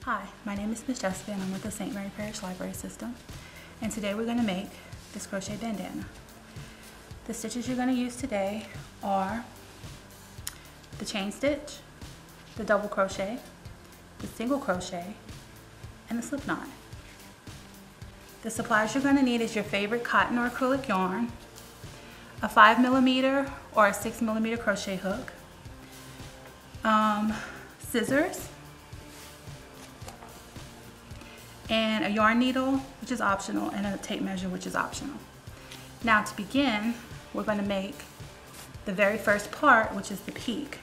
Hi, my name is Miss Jessica and I'm with the St. Mary Parish Library System. And today we're going to make this crochet bandana. The stitches you're going to use today are the chain stitch, the double crochet, the single crochet, and the slip knot. The supplies you're going to need is your favorite cotton or acrylic yarn, a 5mm or a 6mm crochet hook, scissors, and a yarn needle, which is optional, and a tape measure, which is optional. Now to begin, we're going to make the very first part, which is the peak.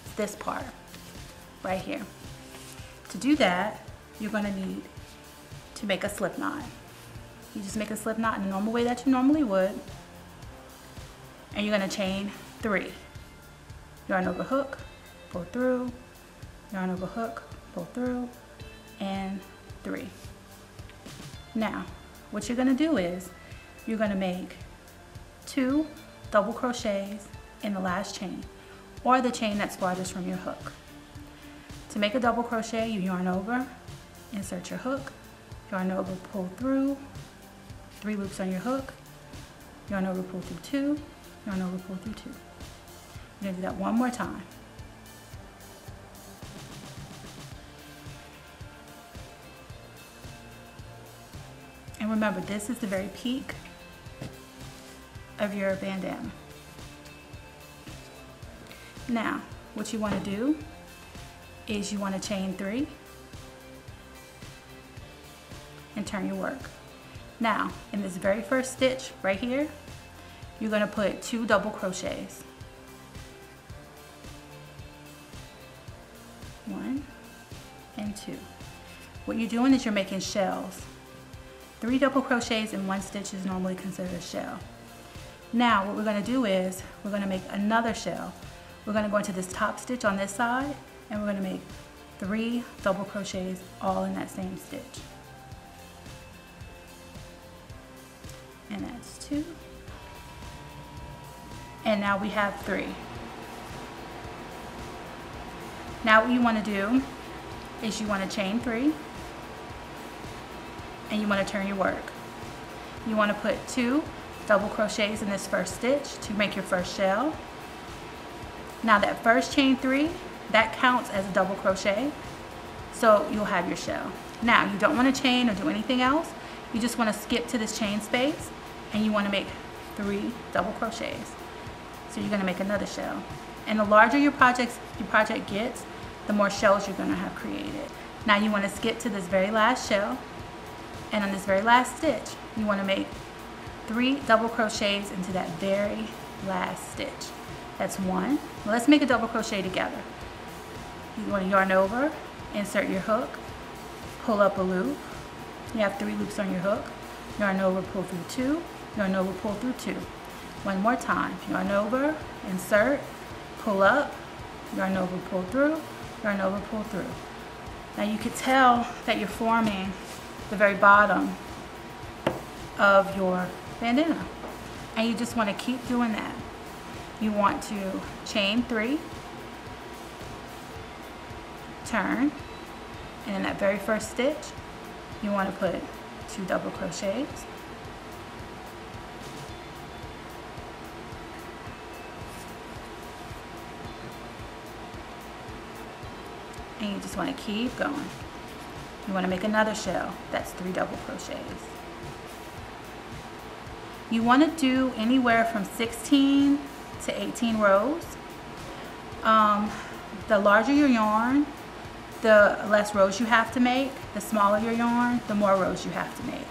It's this part right here. To do that, you're going to need to make a slip knot. You just make a slip knot in the normal way that you normally would, and you're going to chain 3. Yarn over hook, pull through, yarn over hook, pull through, and 3. Now, what you're going to do is you're going to make 2 double crochets in the last chain, or the chain that's farthest from your hook. To make a double crochet, you yarn over, insert your hook, yarn over, pull through, 3 loops on your hook, yarn over, pull through 2, yarn over, pull through 2. You're going to do that one more time. And remember, this is the very peak of your bandana. Now, what you want to do is you want to chain 3 and turn your work. Now, in this very first stitch right here, you're going to put 2 double crochets. 1 and 2. What you're doing is you're making shells. 3 double crochets in 1 stitch is normally considered a shell. Now what we're going to do is we're going to make another shell. We're going to go into this top stitch on this side, and we're going to make 3 double crochets all in that same stitch. And that's 2. And now we have 3. Now what you want to do is you want to chain 3. And you want to turn your work. You want to put 2 double crochets in this first stitch to make your first shell. Now that first chain 3, that counts as a double crochet, so you'll have your shell. Now you don't want to chain or do anything else. You just want to skip to this chain space, and you want to make 3 double crochets. So you're going to make another shell. And the larger your project gets, the more shells you're going to have created. Now you want to skip to this very last shell. And on this very last stitch, you want to make 3 double crochets into that very last stitch. That's 1. Well, let's make a double crochet together. You want to yarn over, insert your hook, pull up a loop. You have 3 loops on your hook. Yarn over, pull through 2, yarn over, pull through 2. One more time. Yarn over, insert, pull up, yarn over, pull through, yarn over, pull through. Now you can tell that you're forming the very bottom of your bandana, and you just want to keep doing that. You want to chain 3, turn, and in that very first stitch you want to put 2 double crochets, and you just want to keep going. You want to make another shell. That's 3 double crochets. You want to do anywhere from 16 to 18 rows. The larger your yarn, the less rows you have to make. The smaller your yarn, the more rows you have to make.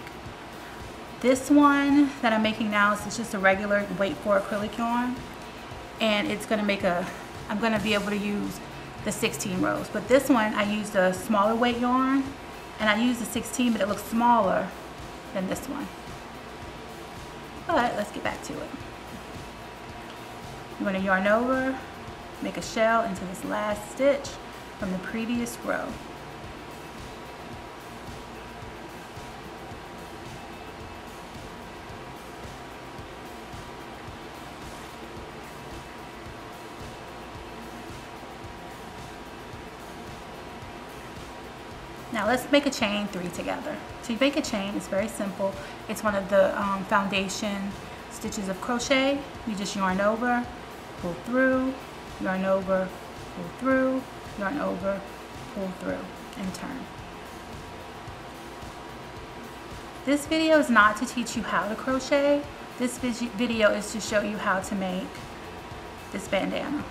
This one that I'm making now is just a regular weight 4 acrylic yarn, and it's going to make I'm going to be able to use the 16 rows. But this one, I used a smaller weight yarn, and I used the 16, but it looks smaller than this one. But let's get back to it. You're going to yarn over, make a shell into this last stitch from the previous row. Now let's make a chain 3 together. To make a chain, it's very simple. It's one of the foundation stitches of crochet. You just yarn over, pull through, yarn over, pull through, yarn over, pull through, and turn. This video is not to teach you how to crochet. This video is to show you how to make this bandana.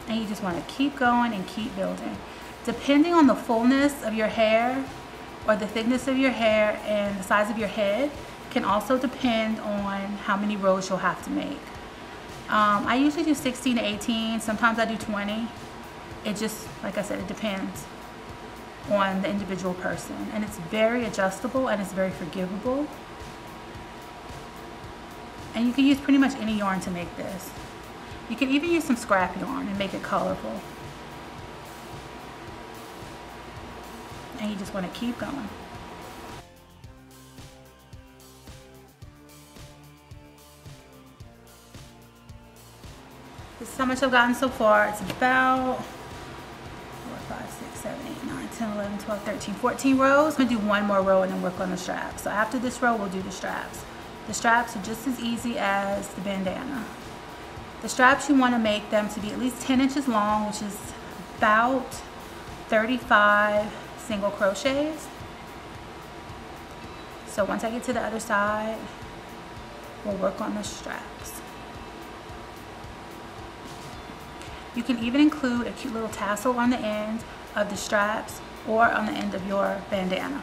And you just want to keep going and keep building. Depending on the fullness of your hair or the thickness of your hair and the size of your head can also depend on how many rows you'll have to make. I usually do 16 to 18, sometimes I do 20. It just, like I said, it depends on the individual person. And it's very adjustable and it's very forgivable. And you can use pretty much any yarn to make this. You can even use some scrap yarn and make it colorful. And you just want to keep going. This is how much I've gotten so far. It's about 4, 5, 6, 7, 8, 9, 10, 11, 12, 13, 14 rows. I'm going to do one more row and then work on the straps. So after this row, we'll do the straps. The straps are just as easy as the bandana. The straps, you want to make them to be at least 10 inches long, which is about 35 single crochets. So once I get to the other side, we'll work on the straps. You can even include a cute little tassel on the end of the straps or on the end of your bandana,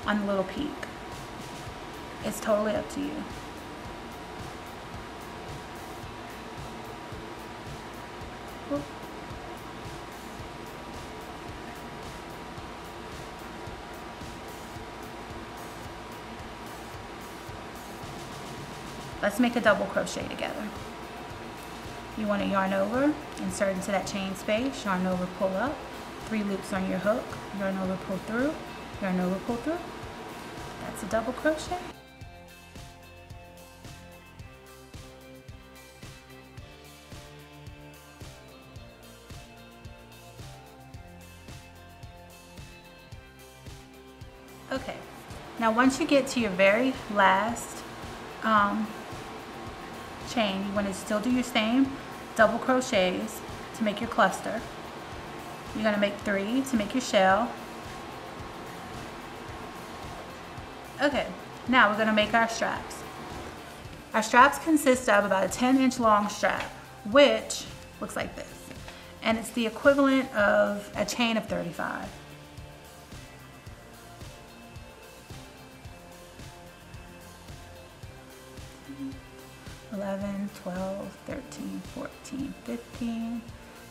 on the little peak. It's totally up to you. Oop. Let's make a double crochet together. You want to yarn over, insert into that chain space, yarn over, pull up, 3 loops on your hook, yarn over, pull through, yarn over, pull through. That's a double crochet. Okay, now once you get to your very last chain, you want to still do your same double crochets to make your cluster. You're going to make 3 to make your shell. Okay, now we're going to make our straps. Our straps consist of about a 10-inch long strap, which looks like this. And it's the equivalent of a chain of 35. 11, 12, 13, 14, 15,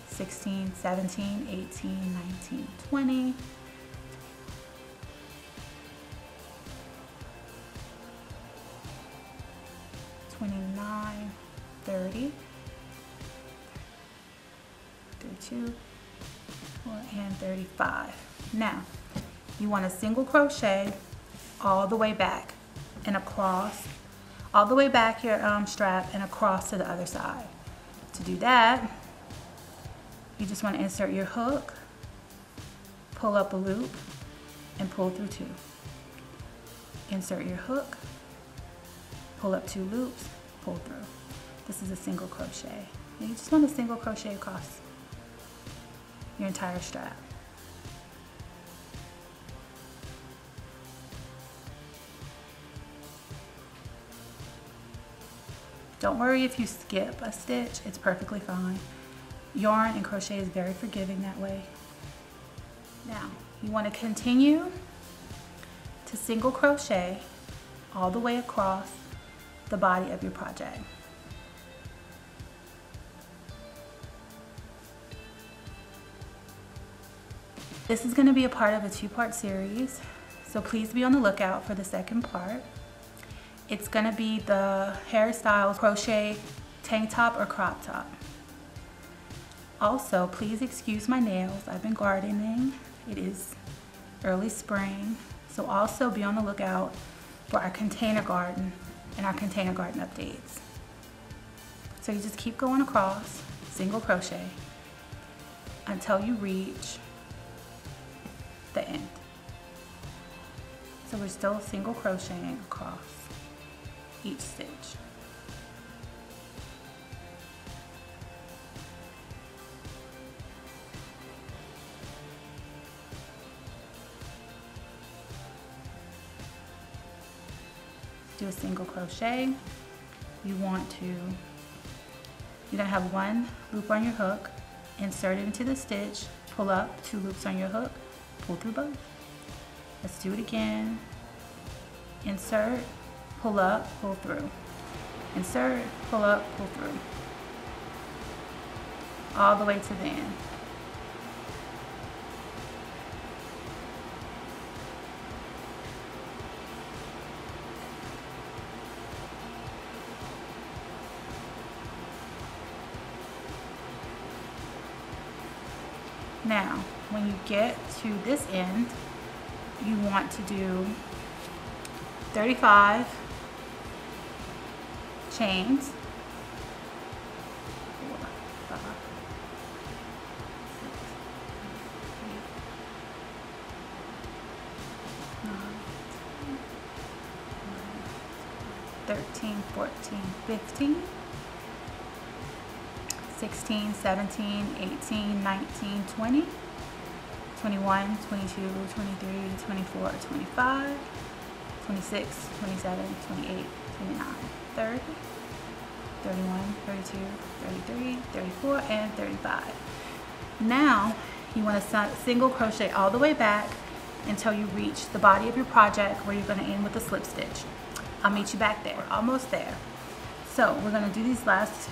16, 17, 18, 19, 20, 29, 30, 32, and 35. Now, you want to single crochet all the way back and across, all the way back your strap and across to the other side. To do that, you just want to insert your hook, pull up a loop, and pull through 2. Insert your hook, pull up 2 loops, pull through. This is a single crochet. And you just want to single crochet across your entire strap. Don't worry if you skip a stitch, it's perfectly fine. Yarn and crochet is very forgiving that way. Now, you want to continue to single crochet all the way across the body of your project. This is going to be a part of a 2-part series, so please be on the lookout for the second part. It's going to be the hairstyle crochet tank top or crop top. Also, please excuse my nails. I've been gardening. It is early spring, so also be on the lookout for our container garden and our container garden updates. So you just keep going across, single crochet, until you reach the end. we're still single crocheting across each stitch. Do a single crochet. You're gonna have one loop on your hook, insert it into the stitch, pull up, 2 loops on your hook, pull through both. Let's do it again. Insert, pull up, pull through. Insert, pull up, pull through. All the way to the end. Now, when you get to this end, you want to do 35 chains. 4, 5, 6, 7, 8, 9, 10, 13, 14, 15. 16, 17, 18, 19, 20, 21, 22, 23, 24, 25, 26, 27, 28, 29, 30, 31, 32, 33, 34, and 35. Now you want to single crochet all the way back until you reach the body of your project where you're going to end with a slip stitch. I'll meet you back there. We're almost there. So we're going to do these last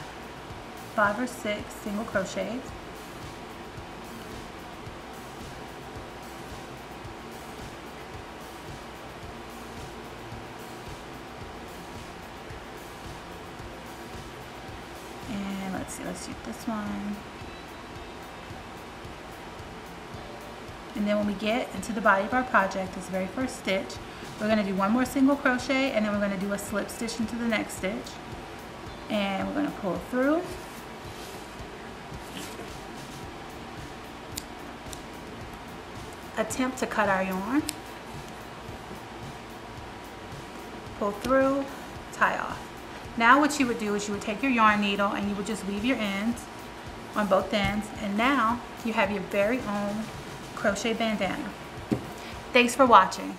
5 or 6 single crochets. And let's do this one. And then when we get into the body of our project, this very first stitch, we're going to do one more single crochet, and then we're going to do a slip stitch into the next stitch. And we're going to pull through. Attempt to cut our yarn, pull through, tie off. Now what you would do is you would take your yarn needle and you would just weave your ends on both ends, and now you have your very own crochet bandana. Thanks for watching.